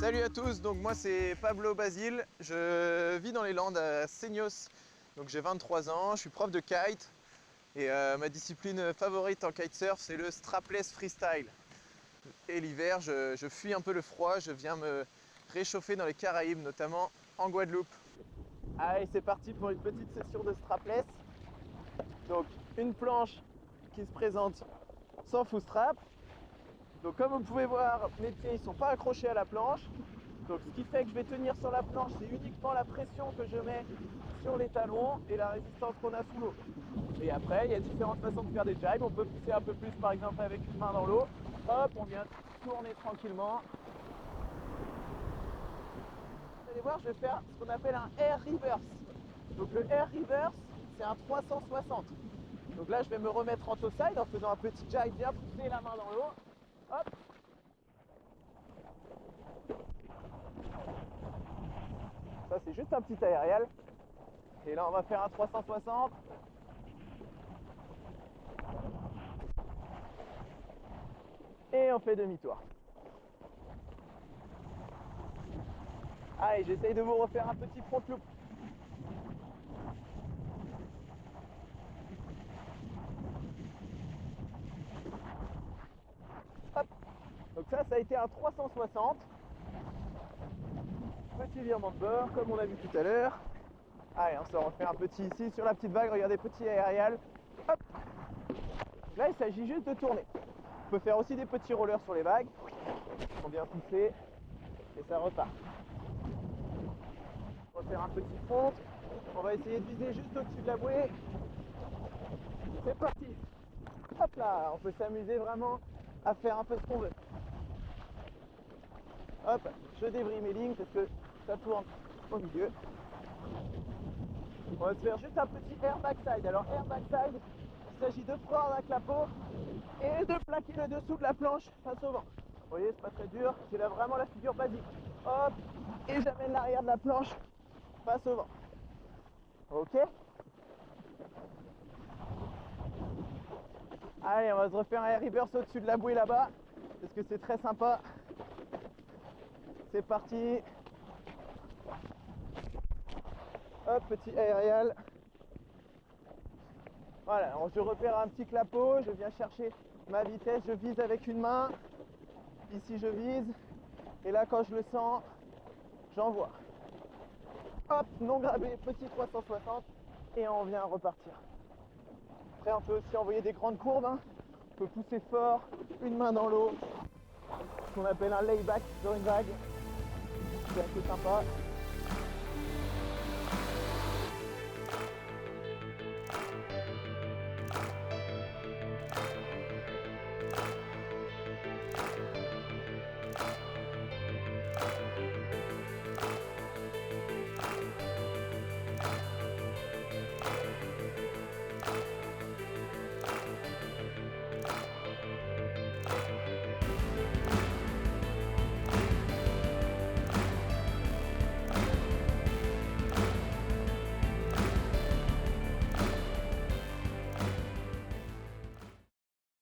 Salut à tous, donc moi c'est Pablo Basile, je vis dans les Landes à Seignos, donc j'ai 23 ans, je suis prof de kite et ma discipline favorite en kitesurf c'est le strapless freestyle. Et l'hiver je fuis un peu le froid, je viens me réchauffer dans les Caraïbes, notamment en Guadeloupe. Allez, c'est parti pour une petite session de strapless. Donc une planche qui se présente sans full strap. Donc comme vous pouvez voir, mes pieds ne sont pas accrochés à la planche. Donc ce qui fait que je vais tenir sur la planche, c'est uniquement la pression que je mets sur les talons et la résistance qu'on a sous l'eau. Et après, il y a différentes façons de faire des jibes. On peut pousser un peu plus, par exemple avec une main dans l'eau. Hop, on vient tourner tranquillement. Vous allez voir, je vais faire ce qu'on appelle un air reverse. Donc le air reverse, c'est un 360. Donc là, je vais me remettre en toe side en faisant un petit jibe, bien pousser la main dans l'eau. Hop. Ça, c'est juste un petit aérial. Et là, on va faire un 360. Et on fait demi-tour. Allez, j'essaye de vous refaire un petit front loop. Hop. Donc ça a été un 360. Petit virement de bord, comme on a vu tout à l'heure. Allez, on se refait un petit ici sur la petite vague. Regardez, petit aérial. Hop. Là, il s'agit juste de tourner. On peut faire aussi des petits rollers sur les vagues. Ils sont bien poussés. Et ça repart. On va faire un petit front. On va essayer de viser juste au-dessus de la bouée. C'est parti. Hop là, on peut s'amuser vraiment à faire un peu ce qu'on veut. Hop, je débrille mes lignes parce que ça tourne au milieu. On va se faire juste un petit air backside. Alors air backside, il s'agit de prendre un clapot et de plaquer le dessous de la planche face au vent. Vous voyez, c'est pas très dur, c'est là vraiment la figure basique. Hop, et j'amène l'arrière de la planche face au vent. Ok. Allez, on va se refaire un air reverse au-dessus de la bouée là-bas, parce que c'est très sympa. C'est parti. Hop, petit aérial. Voilà, alors je repère un petit clapot, je viens chercher ma vitesse, je vise avec une main. Ici je vise. Et là quand je le sens, j'envoie. Hop, non grabé, petit 360. Et on vient repartir. Après on peut aussi envoyer des grandes courbes. On peut pousser fort, une main dans l'eau. Ce qu'on appelle un layback sur une vague. C'est assez sympa.